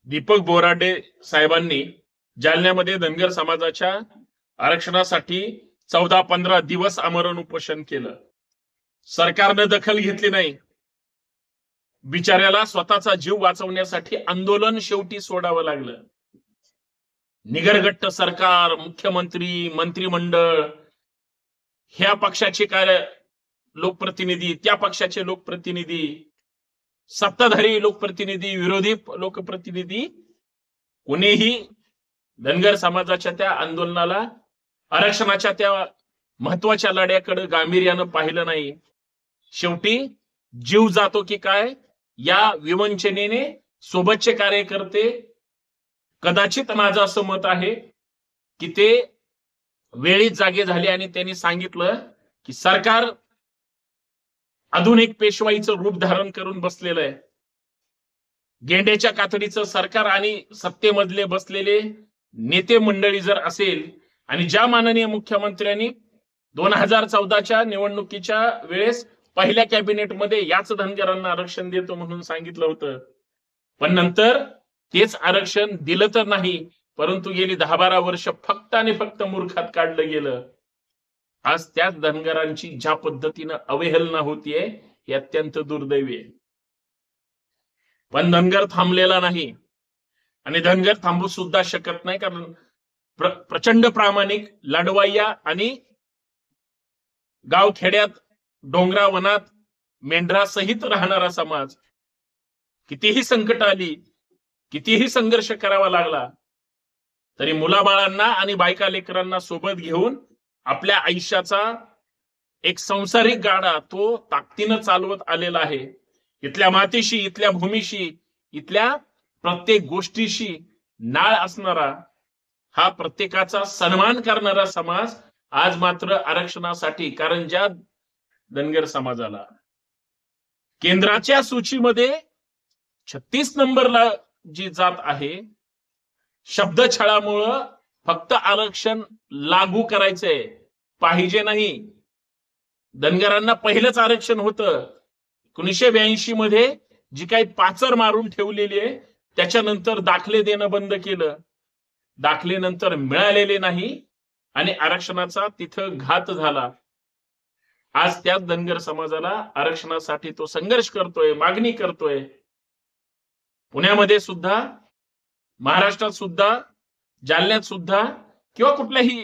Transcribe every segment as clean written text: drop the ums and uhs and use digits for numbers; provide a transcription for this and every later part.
दीपक बोराडे साहेबांनी जालन्यामध्ये धनगर समाजाच्या आरक्षणासाठी 14-15 दिवस आमरण उपोषण केलं. सरकारनं दखल घेतली नाही. बिचाऱ्याला स्वतःचा जीव वाचवण्यासाठी आंदोलन शेवटी सोडावं लागलं. निगरगट्ट सरकार, मुख्यमंत्री, मंत्रिमंडळ, ह्या पक्षाचे काय लोकप्रतिनिधी, त्या पक्षाचे लोकप्रतिनिधी, सत्ताधारी लोकप्रतिनिधी, विरोधी लोकप्रतिनिधी, कोणीही धनगर समाजाच्या त्या आंदोलनाला, आरक्षणाच्या त्या महत्वाच्या लढ्याकडे गांभीर्यानं पाहिलं नाही. शेवटी जीव जातो की काय या विवंचनेने सोबतचे कार्यकर्ते, कदाचित माझं असं मत आहे की ते वेळीच जागे झाले आणि त्यांनी सांगितलं की सरकार आधुनिक पेशवाईचं रूप धारण करून बसलेलं आहे. गेंड्याच्या कातडीचं सरकार आणि सत्तेमधले बसलेले नेते मंडळी जर असेल, आणि ज्या माननीय मुख्यमंत्र्यांनी 2014च्या निवडणुकीच्या वेळेस पहिल्या कॅबिनेटमध्ये याच धनगरांना आरक्षण देतो म्हणून सांगितलं होतं, पण नंतर तेच आरक्षण दिलं तर नाही, परंतु गेली 10-12 वर्ष फक्त आणि फक्त मूर्खात काढलं गेलं. आज त्याच धनगरांची ज्या पद्धतीनं अवहेलना होतीये हे अत्यंत दुर्दैवी आहे. पण धनगर थांबलेला नाही आणि धनगर थांबू सुद्धा शकत नाही, कारण प्रचंड प्रामाणिक, लढवय्या आणि गावखेड्यात, डोंगरा वनात मेंढरा सहित राहणारा समाज, कितीही संकट आली, कितीही संघर्ष करावा लागला, तरी मुलाबाळांना आणि बायका लेकरांना सोबत घेऊन आपल्या आयुष्याचा एक सांसारिक गाडा तो ताकदीनं चालवत आलेला आहे. इथल्या मातीशी, इथल्या भूमीशी, इथल्या प्रत्येक गोष्टीशी नाळ असणारा, हा प्रत्येकाचा सन्मान करणारा समाज आज मात्र आरक्षणासाठी, कारण ज्या धनगर समाजाला केंद्राच्या सूचीमध्ये 36 नंबरला जी जात आहे, शब्दछळामुळं फक्त आरक्षण लागू करायचंय, पाहिजे नाही. धनगरांना पहिलंच आरक्षण होतं 1982 मध्ये, जी काही पाचर मारून ठेवलेली आहे, त्याच्यानंतर दाखले देणं बंद केलं. दाखले नंतर मिळालेले नाही आणि आरक्षणाचा तिथं घात झाला. आज त्याच धनगर समाजाला आरक्षणासाठी तो संघर्ष करतोय, मागणी करतोय. पुण्यामध्ये सुद्धा, महाराष्ट्रात सुद्धा, जालन्यात सुद्धा किंवा कुठल्याही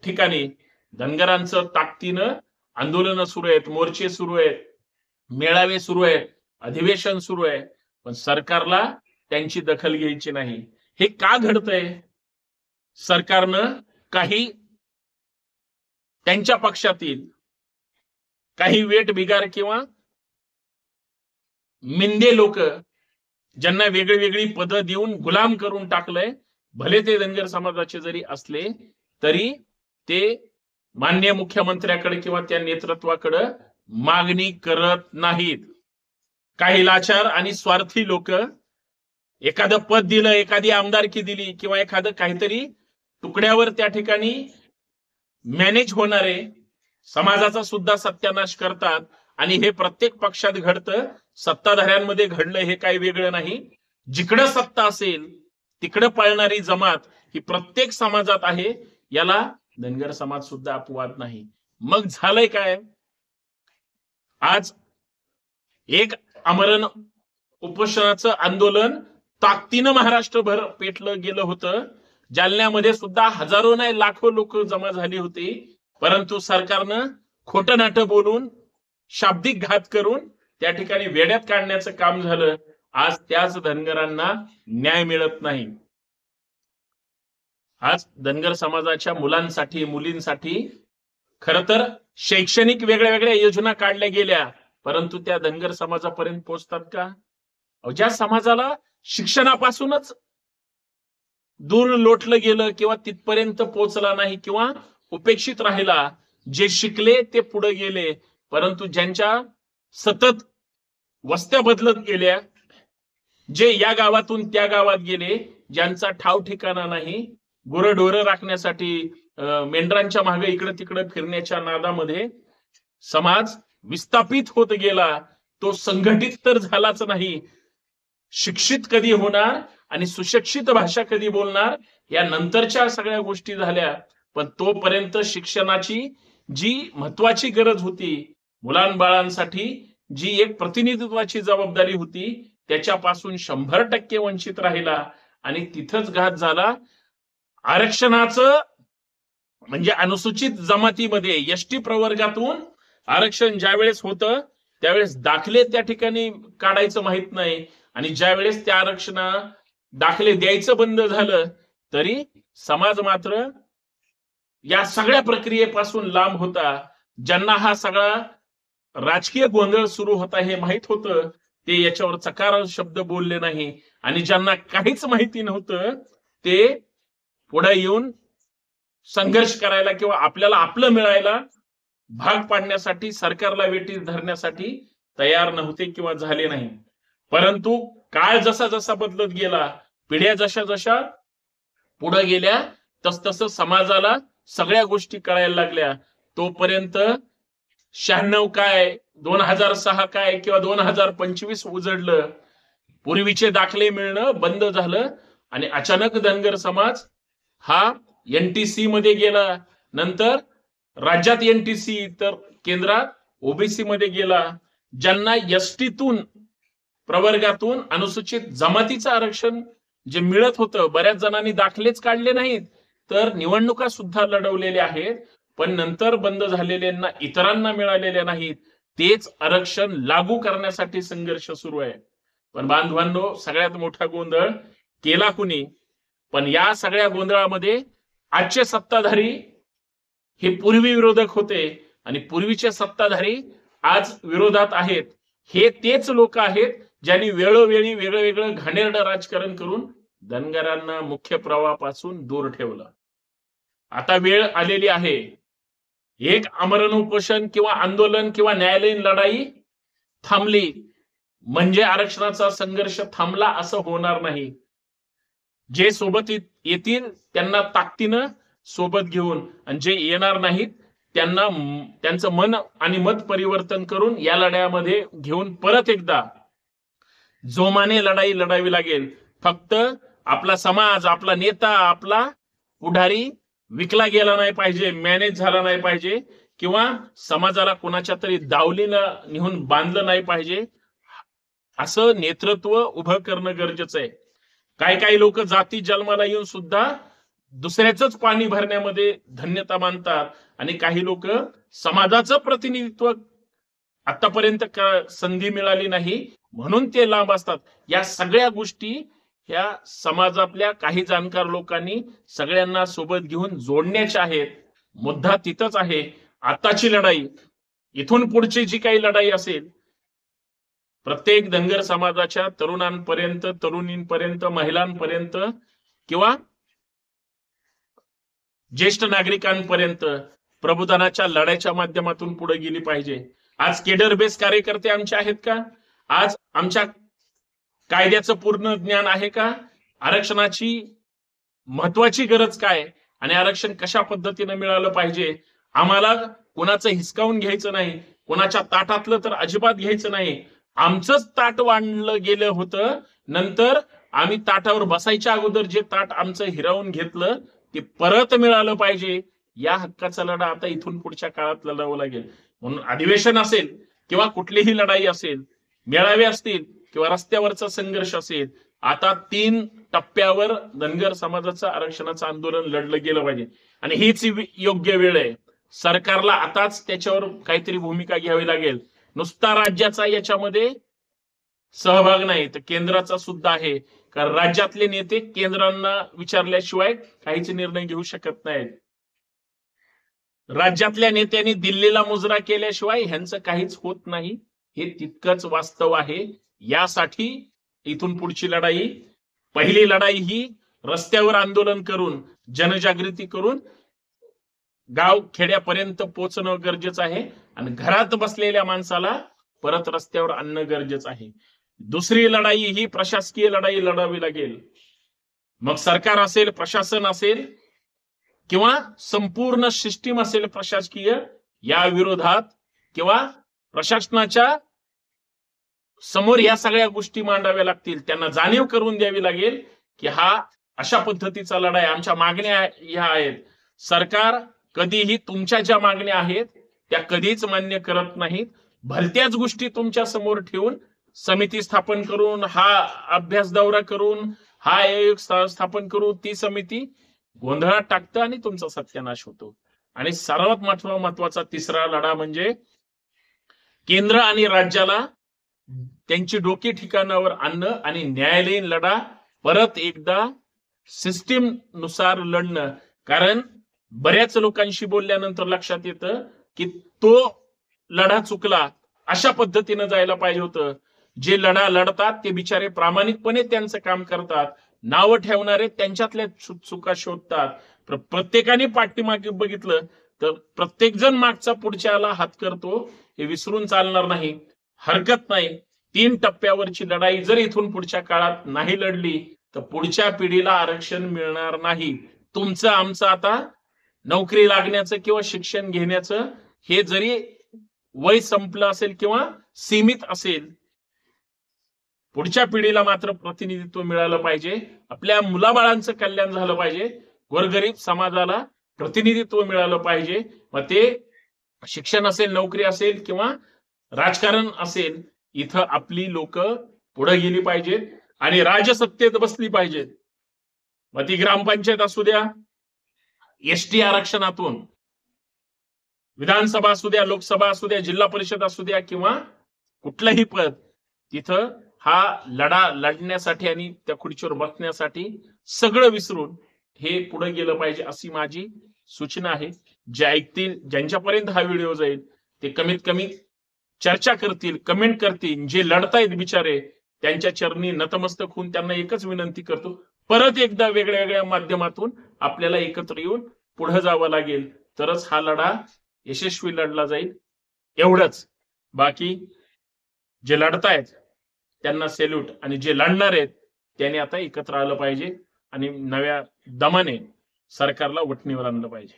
ठिकाणी धनगरांचं ताकदीनं आंदोलन सुरू आहेत, मोर्चे सुरू आहेत, मेळावे सुरू आहेत, अधिवेशन सुरू आहे, पण सरकारला त्यांची दखल घ्यायची नाही. हे का घडतंय? सरकारनं काही त्यांच्या पक्षातील काही वेट बिगार किंवा मिंदे लोक, ज्यांना वेगळी पदं देऊन गुलाम करून टाकलंय. भले ते धनगर समाजाचे जरी असले तरी ते माननीय मुख्यमंत्र्याकडे किंवा त्या नेतृत्वाकडे मागणी करत नाहीत. काही लाचार आणि स्वार्थी लोक एखादं पद दिलं, एखादी आमदारकी दिली किंवा एखादं काहीतरी तुकड्यावर त्या ठिकाणी मॅनेज होणारे समाजाचा सुद्धा सत्यानाश करतात. आणि हे प्रत्येक पक्षात घडतं, सत्ताधाऱ्यांमध्ये घडलं हे काही वेगळं नाही. जिकडं सत्ता असेल तिकडं पळणारी जमात ही प्रत्येक समाजात आहे, याला धनगर समाज सुद्धा अपवाद नाही. मग झालंय काय? आज एक आमरण उपोषणाचं आंदोलन ताकदीनं महाराष्ट्रभर पेटलं गेलं होतं. जालन्यामध्ये सुद्धा हजारो नाही लाखो लोक जमा झाली होती, परंतु सरकारनं खोटं नाटं बोलून, शाब्दिक घात करून त्या ठिकाणी वेड्यात काढण्याचं काम झालं. आज त्याच धनगरांना न्याय मिळत नाही. आज धनगर समाजाच्या मुलांसाठी, मुलींसाठी खर तर शैक्षणिक वेगळ्या योजना काढल्या गेल्या, परंतु त्या धनगर समाजापर्यंत पोहोचतात का? ज्या समाजाला शिक्षणापासूनच दूर लोटलं गेलं किंवा तिथपर्यंत पोहोचला नाही किंवा उपेक्षित राहिला, जे शिकले ते पुढे गेले, परंतु ज्यांच्या सतत वस्त्या बदलत गेल्या, जे या गावातून त्या गावात गेले, ज्यांचा ठाव ठिकाणा नाही, गुरढोरं राखण्यासाठी मेंढरांच्या मागे इकडे तिकडे फिरण्याच्या नादामध्ये समाज विस्थापित होत गेला. तो संघटित तर झालाच नाही, शिक्षित कधी होणार आणि सुशिक्षित भाषा कधी बोलणार, या नंतरच्या सगळ्या गोष्टी झाल्या. पण तोपर्यंत शिक्षणाची जी महत्वाची गरज होती, मुलांबाळांसाठी जी एक प्रतिनिधित्वाची जबाबदारी होती, त्याच्यापासून 100% वंचित राहिला. आणि तिथंच घात झाला. आरक्षणाचं म्हणजे अनुसूचित जमातीमध्ये एसटी प्रवर्गातून आरक्षण ज्यावेळेस होतं त्यावेळेस दाखले त्या ठिकाणी काढायचं माहित नाही, आणि ज्यावेळेस त्या आरक्षणा दाखले द्यायचं बंद झालं तरी समाज मात्र या सगळ्या प्रक्रियेपासून लांब होता. ज्यांना हा सगळा राजकीय गोंधळ सुरू होता हे माहित होतं, ते याच्यावर चकार शब्द बोलले नाही. आणि ज्यांना काहीच माहिती नव्हतं ते पुढे येऊन संघर्ष करायला किंवा आपल्याला आपलं मिळायला भाग पाडण्यासाठी, सरकारला वेठीस धरण्यासाठी तयार नव्हते किंवा झाले नाही. परंतु काळ जसा जसा बदलत गेला, पिढ्या जशा जशा पुढे गेल्या, तसतसं समाजाला सगळ्या गोष्टी कळायला लागल्या. तोपर्यंत 96 काय, 2006 काय किंवा 2025 उजडलं. पूर्वीचे दाखले मिळणं बंद झालं आणि अचानक धनगर समाज हा एनटीसी मध्ये गेला. नंतर राज्यात एनटीसी, तर केंद्रात ओबीसी मध्ये गेला. ज्यांना एसटीतून प्रवर्गातून अनुसूचित जमातीचं आरक्षण जे मिळत होतं, बऱ्याच जणांनी दाखलेच काढले नाहीत, तर निवडणुका सुद्धा लढवलेल्या आहेत, पण नंतर बंद झालेल्यांना, इतरांना मिळालेल्या नाहीत. तेच आरक्षण लागू करण्यासाठी संघर्ष सुरू आहे. पण बांधवांनो, सगळ्यात मोठा गोंधळ केला कुणी? पण या सगळ्या गोंधळामध्ये आजचे सत्ताधारी हे पूर्वी विरोधक होते आणि पूर्वीचे सत्ताधारी आज विरोधात आहेत. हे तेच लोक आहेत ज्यांनी वेळोवेळी वेगळं वेगळं घाणेरडं राजकारण करून धनगरांना मुख्य प्रवाहापासून दूर ठेवलं. आता वेळ आलेली आहे. एक आमरण उपोषण किंवा आंदोलन किंवा न्यायालयीन लढाई थांबली म्हणजे आरक्षणाचा संघर्ष थांबला असं होणार नाही. जे सोबत येतील त्यांना ताकदीनं सोबत घेऊन, आणि जे येणार नाहीत त्यांना त्यांचं मन आणि मत परिवर्तन करून या लढ्यामध्ये घेऊन परत एकदा जोमाने लढाई लढावी लागेल. फक्त आपला समाज, आपला नेता, आपला पुढारी विकला गेला नाही पाहिजे, मॅनेज झाला नाही पाहिजे, किंवा समाजाला कोणाच्या तरी दावलीनं नेऊन बांधलं नाही पाहिजे. असं नेतृत्व उभं करणं गरजेचं आहे. काही लोक जाती जन्माला येऊन सुद्धा दुसऱ्याच पाणी भरण्यामध्ये धन्यता मानतात, आणि काही लोक समाजाचं प्रतिनिधित्व आतापर्यंत संधी मिळाली नाही म्हणून ते लांब असतात. या सगळ्या गोष्टी ह्या समाजातल्या काही जाणकार लोकांनी सगळ्यांना सोबत घेऊन जोडण्याच्या आहेत. मुद्दा तिथंच आहे. आताची लढाई, इथून पुढची जी काही लढाई असेल, प्रत्येक धनगर समाजाच्या तरुणांपर्यंत, तरुणींपर्यंत, महिलांपर्यंत किंवा ज्येष्ठ नागरिकांपर्यंत प्रबोधनाच्या लढ्याच्या माध्यमातून पुढे गेली पाहिजे. आज केडर बेस कार्यकर्ते आमचे आहेत का? आज आमच्या कायद्याचं पूर्ण ज्ञान आहे का? आरक्षणाची महत्वाची गरज काय आणि आरक्षण कशा पद्धतीने मिळालं पाहिजे? आम्हाला कोणाचं हिसकावून घ्यायचं नाही, कोणाच्या ताटातलं तर अजिबात घ्यायचं नाही. आमचंच ताट वाढलं गेलं होतं, नंतर आम्ही ताटावर बसायच्या अगोदर जे ताट आमचं हिरावून घेतलं ते परत मिळालं पाहिजे. या हक्काचा लढा आता इथून पुढच्या काळात लढावं लागेल. म्हणून अधिवेशन असेल किंवा कुठलीही लढाई असेल, मेळावे असतील किंवा रस्त्यावरचा संघर्ष असेल, आता 3 टप्प्यावर धनगर समाजाचं आरक्षणाचं आंदोलन लढलं गेलं पाहिजे. आणि हीच योग्य वेळ आहे. सरकारला आताच त्याच्यावर काहीतरी भूमिका घ्यावी लागेल. नुसता राज्याचा याच्यामध्ये सहभाग नाही, तर केंद्राचा सुद्धा आहे. कारण राज्यातले नेते केंद्रांना विचारल्याशिवाय काहीच निर्णय घेऊ शकत नाहीत. राज्यातल्या नेत्यांनी दिल्लीला मुजरा केल्याशिवाय ह्यांचं काहीच होत नाही. हे तितकंच वास्तव आहे. यासाठी इथून पुढची लढाई, पहिली लढाई ही रस्त्यावर आंदोलन करून, जनजागृती करून गाव खेड्यापर्यंत पोहोचणं गरजेचं आहे, आणि घरात बसलेल्या माणसाला परत रस्त्यावर आणणं गरजेचं आहे. दुसरी लढाई ही प्रशासकीय लढाई लढावी लागेल. मग सरकार असेल, प्रशासन असेल किंवा संपूर्ण सिस्टीम असेल प्रशासकीय, या विरोधात किंवा प्रशासनाच्या समोर या सगळ्या गोष्टी मांडाव्या लागतील, त्यांना जाणीव करून द्यावी लागेल की हा अशा पद्धतीचा लढा आहे, आमच्या मागण्या ह्या आहेत. सरकार कधीही तुमच्या ज्या मागण्या आहेत त्या कधीच मान्य करत नाहीत. भलत्याच गोष्टी तुमच्या समोर ठेवून समिती स्थापन करून, हा अभ्यास दौरा करून, हा आयोग स्थापन करून ती समिती गोंधळात टाकतं आणि तुमचा सत्यानाश होतो. आणि सर्वात महत्वाचा तिसरा लढा म्हणजे केंद्र आणि राज्याला त्यांची डोकी ठिकाणावर आणणं आणि न्यायालयीन लढा परत एकदा सिस्टीम नुसार लढणं. कारण बऱ्याच लोकांशी बोलल्यानंतर लक्षात येतं की तो लढा चुकला, अशा पद्धतीनं जायला पाहिजे होतं. जे लढा लढतात ते बिचारे प्रामाणिकपणे त्यांचं काम करतात, नावं ठेवणारे त्यांच्यातल्या चुका शोधतात. प्रत्येकाने पाठीमागे बघितलं तर प्रत्येक जण मागचा पुढच्याला हात करतो, हे विसरून चालणार नाही. हरकत नाही, 3 टप्प्यावरची लढाई जर इथून पुढच्या काळात नाही लढली तर पुढच्या पिढीला आरक्षण मिळणार नाही. तुमचं आमचं आता नोकरी लागण्याचं किंवा शिक्षण घेण्याचं हे जरी वय संपलं असेल किंवा सीमित असेल, पुढच्या पिढीला मात्र प्रतिनिधित्व मिळालं पाहिजे. आपल्या मुलाबाळांचं कल्याण झालं पाहिजे, गोरगरीब समाजाला प्रतिनिधित्व मिळालं पाहिजे. मग ते शिक्षण असेल, नोकरी असेल किंवा राजकारण असेल, इथं आपली लोक पुढे गेली पाहिजेत आणि राजसत्तेत बसली पाहिजेत. मग ती ग्रामपंचायत असू द्या, एसटी आरक्षणातून विधानसभा असू द्या, लोकसभा असू द्या, जिल्हा परिषद असू द्या किंवा कुठलंही पद, तिथं हा लढा लढण्यासाठी आणि त्या खुर्चीवर बसण्यासाठी सगळं विसरून हे पुढे गेलं पाहिजे, अशी माझी सूचना आहे. जे ऐकतील, ज्यांच्यापर्यंत हा व्हिडिओ जाईल, ते कमीत कमी चर्चा करतील, कमेंट करतील. जे लढतायत बिचारे, त्यांच्या चरणी नतमस्तक होऊन त्यांना एकच विनंती करतो, परत एकदा वेगळ्या वेगळ्या माध्यमातून आपल्याला एकत्र येऊन पुढे जावं लागेल, तरच हा लढा यशस्वी लढला जाईल. एवढंच. बाकी जे लढतायत त्यांना सॅल्यूट, आणि जे लढणार आहेत त्यांनी आता एकत्र आलं पाहिजे आणि नव्या दमाने सरकारला वठणीवर आणलं पाहिजे.